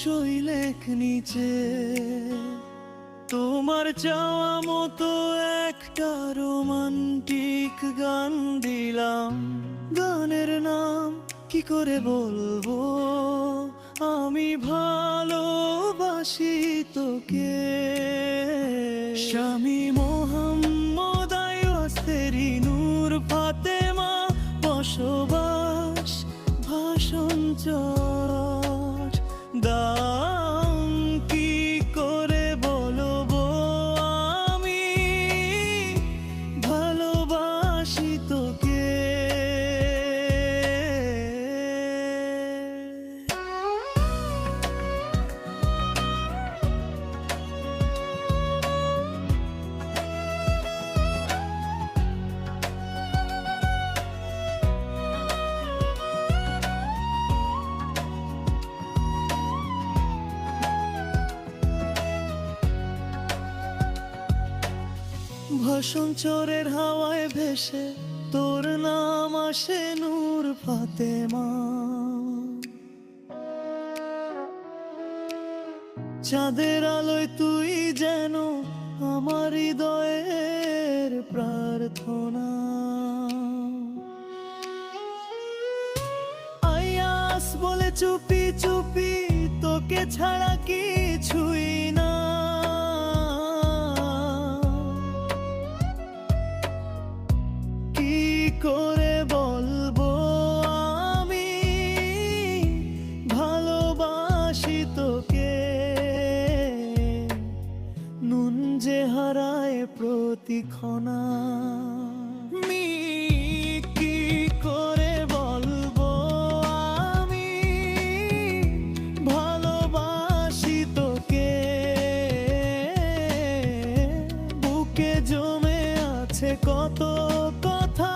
শৈলেখ নিচে তোমার চাওয়া মতো একটা রোমান্টিক গান দিলাম। গানের নাম কি করে বলবো, আমি ভালোবাসি তোকে। স্বামী মোহাম্মদ আইয়াসেরি নূর ফাতেমা বসবাস ভাষণ চট। দাম কি করে বলবো, আমি ভালোবাসি তোকে। ভাষণ চোরের হাওয়ায় ভেসে তোর নাম আসে নূর ফাতেমা। চাঁদের আলোয় তুই যেন আমার হৃদয়ের প্রার্থনা। আইয়াস বলে চুপি চুপি তোকে ছাড়া কিছুই না। করে বলবো আমি ভালোবাসি তোকে। নুন যে হারায় প্রতিক্ষণা, আমি কি করে বলবো আমি ভালোবাসি তোকে। বুকে জমে আছে কত কথা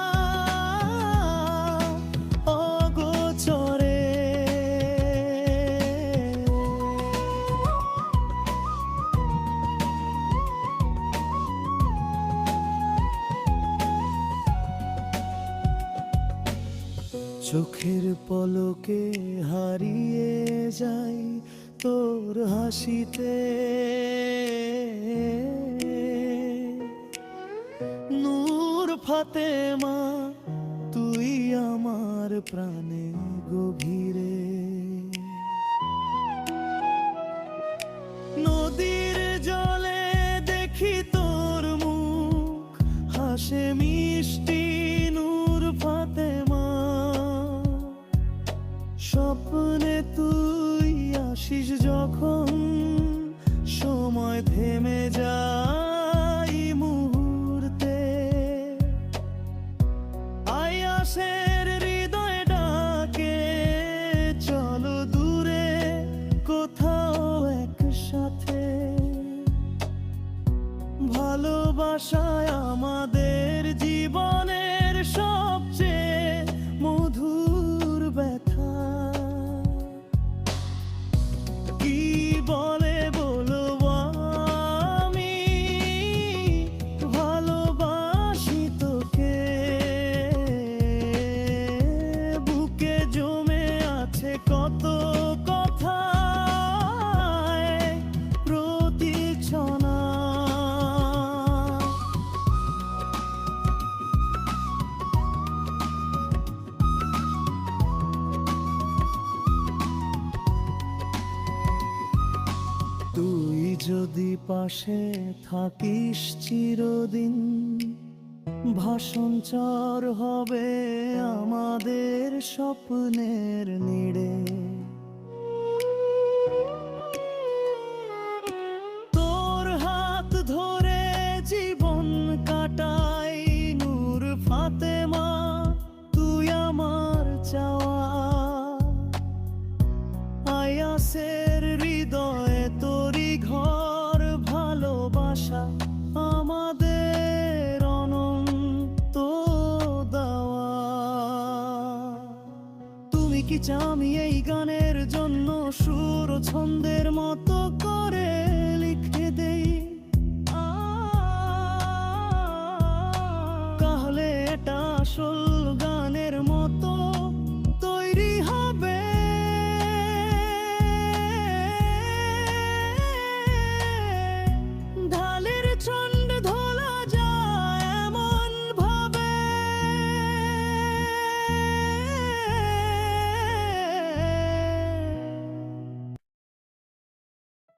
অগোচরে। চোখের পলকে হারিয়ে যাই তোর হাসিতে। নূর ফাতেমা তুই আমার প্রাণে গভীরে। নদীর জলে দেখি তোর মুখ হাসে মিষ্টি নূর ফাতেমা। স্বপ্নে তুই আসিস যখন সময় থেমে যায় মুহূর্তে। আইয়াসের হৃদয় ডাকে চলো দূরে কোথাও একসাথে। ভালোবাসায় আমাদের জীবনের সবচেয়ে মধুর ব্যথা। কি বলে বলবো আমি ভালোবাসি তোকে। বুকে জমে আছে কত কথা প্রতিক্ষণা। তুই যদি পাশে থাকিস চিরদিন, ভাষণ চর হবে আমাদের স্বপ্নের নিড়ে। তোর হাত ধরে জীবন কাটাই নূর ফাতেমা, তুই আমার চাওয়া। আইয়াসের হৃদয়ে তোরি ঘর, ভালোবাসা আমাদের অনন্ত দেওয়া। তুমি কি চাও আমি এই গানের জন্য সুর ও ছন্দের মতো করে